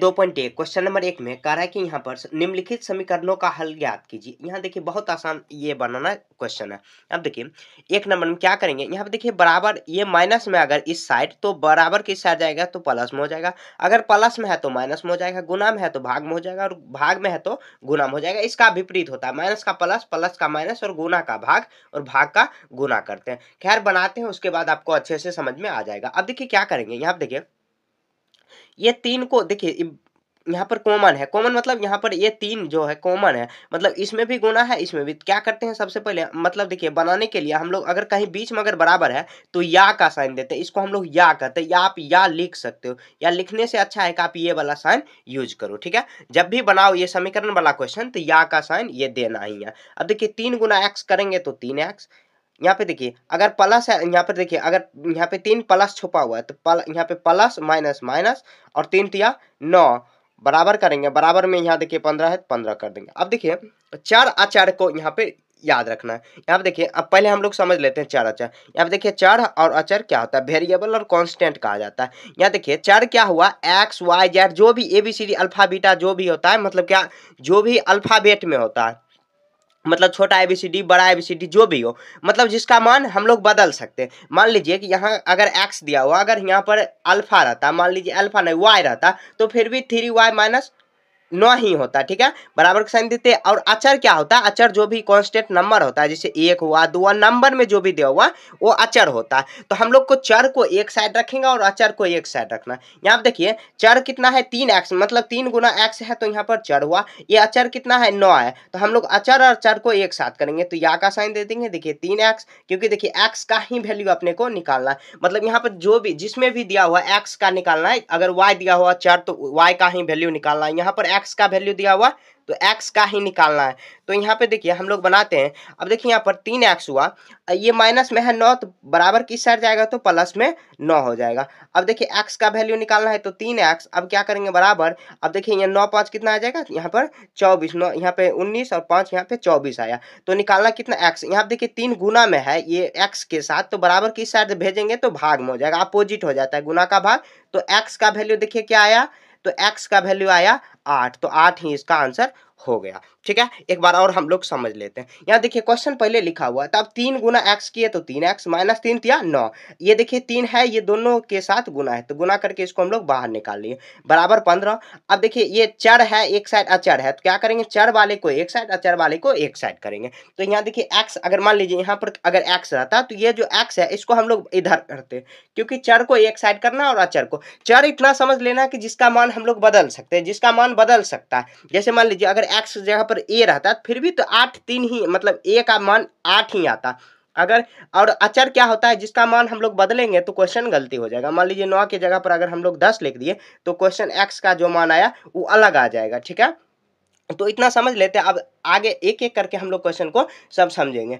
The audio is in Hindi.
2.1 क्वेश्चन नंबर 1 में कह रहा है कि यहाँ पर निम्नलिखित समीकरणों का हल ज्ञात कीजिए। यहाँ देखिए बहुत आसान ये बनाना क्वेश्चन है। अब देखिए 1 नंबर में क्या करेंगे, यहाँ पे देखिए बराबर ये माइनस में अगर इस साइड तो बराबर किस साइड जाएगा तो प्लस में हो जाएगा, अगर प्लस में है तो माइनस में हो जाएगा, गुना में है तो भाग में हो जाएगा और भाग में है तो गुना में हो जाएगा। इसका विपरीत होता है, माइनस का प्लस, प्लस का माइनस और गुना का भाग और भाग का गुना करते हैं। खैर बनाते हैं, उसके बाद आपको अच्छे से समझ में आ जाएगा। अब देखिए क्या करेंगे, यहाँ पे देखिए ये 3 को देखिए यहाँ पर कॉमन है, कॉमन मतलब यहाँ पर ये 3 जो है कॉमन है, मतलब इसमें भी गुना है इसमें भी। क्या करते हैं सबसे पहले, मतलब देखिए बनाने के लिए हम लोग अगर कहीं बीच में अगर बराबर है तो या का साइन देते हैं, इसको हम लोग या कहते हैं, या आप या लिख सकते हो, या लिखने से अच्छा है कि आप ये वाला साइन यूज करो। ठीक है, जब भी बनाओ ये समीकरण वाला क्वेश्चन तो या का साइन ये देना ही है। अब देखिए 3 गुना एक्स करेंगे तो 3x, यहाँ पे देखिए अगर प्लस है, यहाँ पर देखिए अगर यहाँ पे 3 प्लस छुपा हुआ है तो यहाँ पे प्लस माइनस माइनस और 3 तिया 9 बराबर करेंगे, बराबर में यहाँ देखिए 15 है 15 कर देंगे। अब देखिए चार अचार को यहाँ पे याद रखना है। यहाँ पे देखिए अब पहले हम लोग समझ लेते हैं चार अचार। यहाँ पे देखिए चार और अचार क्या होता है, वेरिएबल और कांस्टेंट कहा जाता है। यहाँ देखिए चार क्या हुआ, एक्स वाई जेड जो भी ABCD अल्फा बीटा जो भी होता है, मतलब क्या जो भी अल्फाबेट में होता है, मतलब छोटा ABCD बड़ा ABCD जो भी हो, मतलब जिसका मान हम लोग बदल सकते हैं। मान लीजिए कि यहाँ अगर x दिया हुआ, अगर यहाँ पर अल्फा रहता, मान लीजिए अल्फा नहीं y रहता, तो फिर भी 3y माइनस 9 ही होता। ठीक है, बराबर का साइन देते। और अचर क्या होता है, अचर जो भी कांस्टेंट नंबर होता है, जैसे 1 हुआ 2 हुआ, नंबर में जो भी दिया हुआ वो अचर होता है। तो हम लोग को चर को एक साइड रखेंगे और अचर को एक साइड रखना है। यहाँ पे देखिए चर कितना है 3x, मतलब 3 गुना x है तो यहाँ पर चर हुआ। ये अचर कितना है 9 है, तो हम लोग अचर और चर को एक साथ करेंगे तो या का साइन दे देंगे। देखिए 3x, क्योंकि देखिए x का ही वैल्यू अपने को निकालना है, मतलब यहाँ पर जो भी जिसमें भी दिया हुआ x का निकालना है। अगर y दिया हुआ चर तो y का ही वैल्यू निकालना है, यहाँ पर x का वैल्यू दिया हुआ तो x का ही निकालना है। तो यहाँ पे देखिए हम लोग बनाते हैं। अब देखिए यहाँ पर 3x हुआ, ये माइनस में है 9 तो बराबर किस साइड जाएगा तो प्लस में 9 हो जाएगा। अब देखिए x का वैल्यू निकालना है तो 3x, अब क्या करेंगे बराबर, अब देखिए ये 9 5 कितना आ जाएगा, यहाँ पर 24, 9 यहाँ पे 19 और 5 यहाँ पे 24 आया। तो निकालना कितना x, यहाँ देखिए 3 गुना में है ये x के साथ, तो बराबर किस साइड भेजेंगे तो भाग में हो जाएगा, अपोजिट हो जाता है गुना का भाग। तो x का वैल्यू देखिए क्या आया, तो x का वैल्यू आया 8, तो 8 ही इसका आंसर हो गया। ठीक है, एक बार और हम लोग समझ लेते हैं। यहाँ देखिए क्वेश्चन पहले लिखा हुआ है, तब 3 गुना x किए तो 3x माइनस 3 तिया 9, ये देखिए 3 है, ये दोनों के साथ गुना है तो गुना करके इसको हम लोग बाहर निकाल लिए, बराबर 15। अब देखिए ये चर है एक साइड अचर है, तो क्या करेंगे चर वाले को एक साइड अचर वाले को एक साइड करेंगे। तो यहाँ देखिए x, अगर मान लीजिए यहाँ पर अगर x रहता तो ये जो x है इसको हम लोग इधर करते, क्योंकि चर को एक साइड करना और अचर को। चर इतना समझ लेना कि जिसका मान हम लोग बदल सकते हैं, जिसका मान बदल सकता है। जैसे मान लीजिए अगर x जगह पर a रहता फिर भी तो 8 3 ही, मतलब a का मान 8 ही आता अगर। और अचर क्या होता है, जिसका मान हम लोग बदलेंगे तो क्वेश्चन गलती हो जाएगा। मान लीजिए 9 की जगह पर अगर हम लोग 10 लिख दिए तो क्वेश्चन x का जो मान आया वो अलग आ जाएगा। ठीक है, तो इतना समझ लेते हैं। अब आगे एक एक करके हम लोग क्वेश्चन को सब समझेंगे।